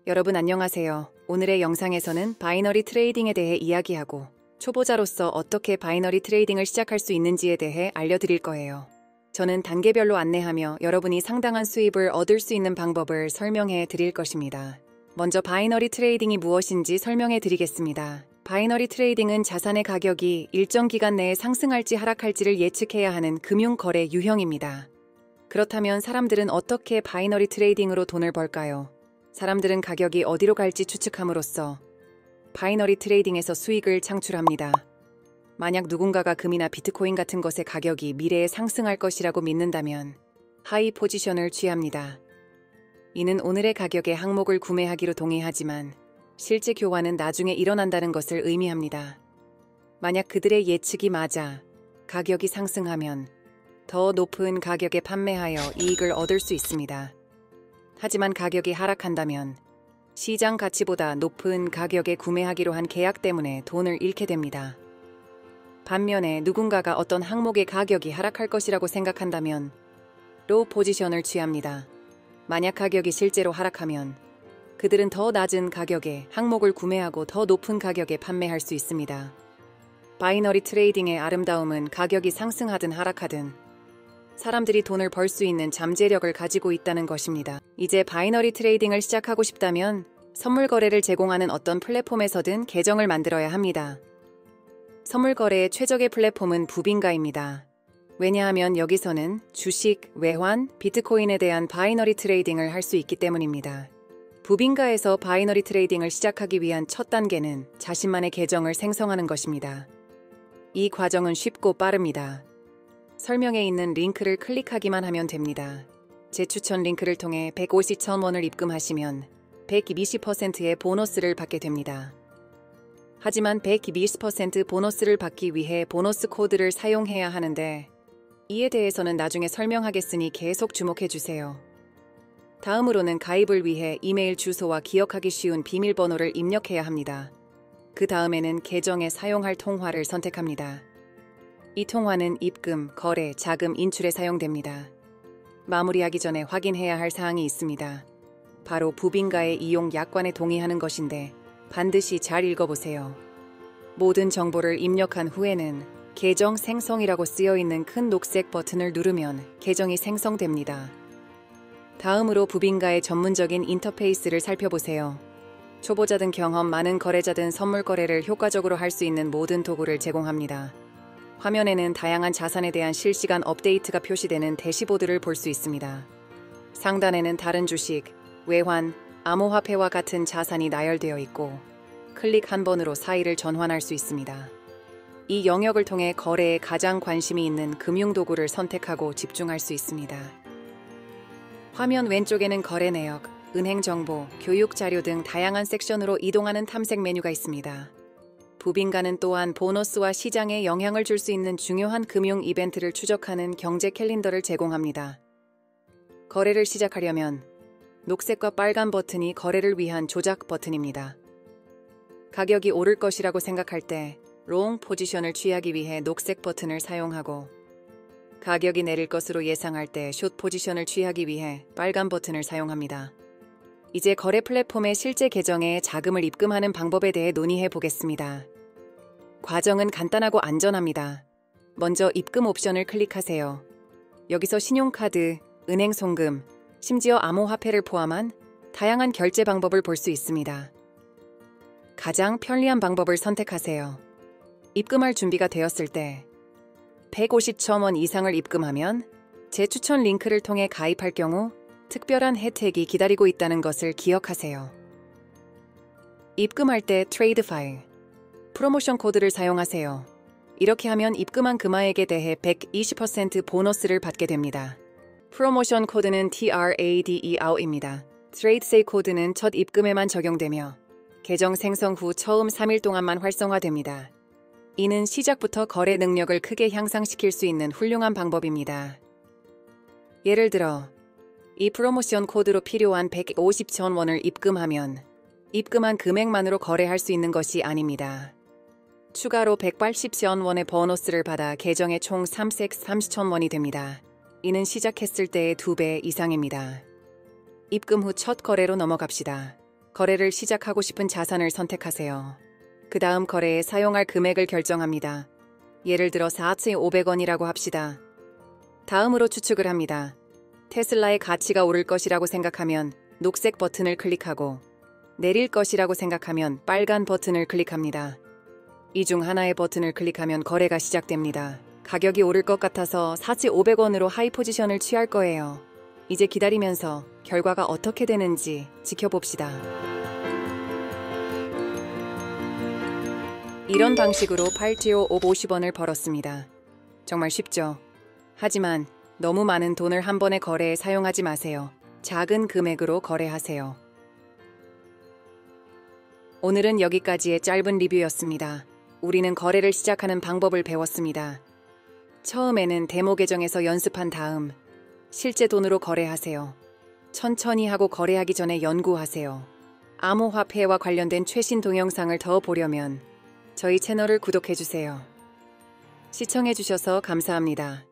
여러분 안녕하세요. 오늘의 영상에서는 바이너리 트레이딩에 대해 이야기하고 초보자로서 어떻게 바이너리 트레이딩을 시작할 수 있는지에 대해 알려드릴 거예요. 저는 단계별로 안내하며 여러분이 상당한 수입을 얻을 수 있는 방법을 설명해 드릴 것입니다. 먼저 바이너리 트레이딩이 무엇인지 설명해 드리겠습니다. 바이너리 트레이딩은 자산의 가격이 일정 기간 내에 상승할지 하락할지를 예측해야 하는 금융거래 유형입니다. 그렇다면 사람들은 어떻게 바이너리 트레이딩으로 돈을 벌까요? 사람들은 가격이 어디로 갈지 추측함으로써 바이너리 트레이딩에서 수익을 창출합니다. 만약 누군가가 금이나 비트코인 같은 것의 가격이 미래에 상승할 것이라고 믿는다면 하이 포지션을 취합니다. 이는 오늘의 가격의 항목을 구매하기로 동의하지만 실제 교환은 나중에 일어난다는 것을 의미합니다. 만약 그들의 예측이 맞아 가격이 상승하면 더 높은 가격에 판매하여 이익을 얻을 수 있습니다. 하지만 가격이 하락한다면 시장 가치보다 높은 가격에 구매하기로 한 계약 때문에 돈을 잃게 됩니다. 반면에 누군가가 어떤 항목의 가격이 하락할 것이라고 생각한다면 로우 포지션을 취합니다. 만약 가격이 실제로 하락하면 그들은 더 낮은 가격에 항목을 구매하고 더 높은 가격에 판매할 수 있습니다. 바이너리 트레이딩의 아름다움은 가격이 상승하든 하락하든 사람들이 돈을 벌 수 있는 잠재력을 가지고 있다는 것입니다. 이제 바이너리 트레이딩을 시작하고 싶다면 선물 거래를 제공하는 어떤 플랫폼에서든 계정을 만들어야 합니다. 선물 거래의 최적의 플랫폼은 부빙가입니다. 왜냐하면 여기서는 주식, 외환, 비트코인에 대한 바이너리 트레이딩을 할 수 있기 때문입니다. 부빙가에서 바이너리 트레이딩을 시작하기 위한 첫 단계는 자신만의 계정을 생성하는 것입니다. 이 과정은 쉽고 빠릅니다. 설명에 있는 링크를 클릭하기만 하면 됩니다. 제 추천 링크를 통해 150,000원을 입금하시면 120%의 보너스를 받게 됩니다. 하지만 120% 보너스를 받기 위해 보너스 코드를 사용해야 하는데 이에 대해서는 나중에 설명하겠으니 계속 주목해주세요. 다음으로는 가입을 위해 이메일 주소와 기억하기 쉬운 비밀번호를 입력해야 합니다. 그 다음에는 계정에 사용할 통화를 선택합니다. 이 통화는 입금, 거래, 자금 인출에 사용됩니다. 마무리하기 전에 확인해야 할 사항이 있습니다. 바로 부빙가의 이용 약관에 동의하는 것인데 반드시 잘 읽어보세요. 모든 정보를 입력한 후에는 계정 생성이라고 쓰여있는 큰 녹색 버튼을 누르면 계정이 생성됩니다. 다음으로 부빙가의 전문적인 인터페이스를 살펴보세요. 초보자든 경험 많은 거래자든 선물 거래를 효과적으로 할 수 있는 모든 도구를 제공합니다. 화면에는 다양한 자산에 대한 실시간 업데이트가 표시되는 대시보드를 볼 수 있습니다. 상단에는 다른 주식, 외환, 암호화폐와 같은 자산이 나열되어 있고 클릭 한 번으로 사이를 전환할 수 있습니다. 이 영역을 통해 거래에 가장 관심이 있는 금융도구를 선택하고 집중할 수 있습니다. 화면 왼쪽에는 거래 내역, 은행 정보, 교육 자료 등 다양한 섹션으로 이동하는 탐색 메뉴가 있습니다. 부빙가는 또한 보너스와 시장에 영향을 줄 수 있는 중요한 금융 이벤트를 추적하는 경제 캘린더를 제공합니다. 거래를 시작하려면 녹색과 빨간 버튼이 거래를 위한 조작 버튼입니다. 가격이 오를 것이라고 생각할 때 롱 포지션을 취하기 위해 녹색 버튼을 사용하고 가격이 내릴 것으로 예상할 때 숏 포지션을 취하기 위해 빨간 버튼을 사용합니다. 이제 거래 플랫폼의 실제 계정에 자금을 입금하는 방법에 대해 논의해 보겠습니다. 과정은 간단하고 안전합니다. 먼저 입금 옵션을 클릭하세요. 여기서 신용카드, 은행 송금, 심지어 암호화폐를 포함한 다양한 결제 방법을 볼 수 있습니다. 가장 편리한 방법을 선택하세요. 입금할 준비가 되었을 때 150,000원 이상을 입금하면 제 추천 링크를 통해 가입할 경우 특별한 혜택이 기다리고 있다는 것을 기억하세요. 입금할 때 트레이드 파일, 프로모션 코드를 사용하세요. 이렇게 하면 입금한 금액에 대해 120% 보너스를 받게 됩니다. 프로모션 코드는 TRADEO입니다. 트레이드 세이 코드는 첫 입금에만 적용되며 계정 생성 후 처음 3일 동안만 활성화됩니다. 이는 시작부터 거래 능력을 크게 향상시킬 수 있는 훌륭한 방법입니다. 예를 들어 이 프로모션 코드로 필요한 150,000원을 입금하면 입금한 금액만으로 거래할 수 있는 것이 아닙니다. 추가로 180,000원의 보너스를 받아 계정에 총 330,000원이 됩니다. 이는 시작했을 때의 2배 이상입니다. 입금 후 첫 거래로 넘어갑시다. 거래를 시작하고 싶은 자산을 선택하세요. 그 다음 거래에 사용할 금액을 결정합니다. 예를 들어 4,500원이라고 합시다. 다음으로 추측을 합니다. 테슬라의 가치가 오를 것이라고 생각하면 녹색 버튼을 클릭하고 내릴 것이라고 생각하면 빨간 버튼을 클릭합니다. 이 중 하나의 버튼을 클릭하면 거래가 시작됩니다. 가격이 오를 것 같아서 4,500원으로 하이 포지션을 취할 거예요. 이제 기다리면서 결과가 어떻게 되는지 지켜봅시다. 이런 방식으로 8,500 50원을 벌었습니다. 정말 쉽죠? 하지만 너무 많은 돈을 한 번의 거래에 사용하지 마세요. 작은 금액으로 거래하세요. 오늘은 여기까지의 짧은 리뷰였습니다. 우리는 거래를 시작하는 방법을 배웠습니다. 처음에는 데모 계정에서 연습한 다음 실제 돈으로 거래하세요. 천천히 하고 거래하기 전에 연구하세요. 암호화폐와 관련된 최신 동영상을 더 보려면 저희 채널을 구독해주세요. 시청해주셔서 감사합니다.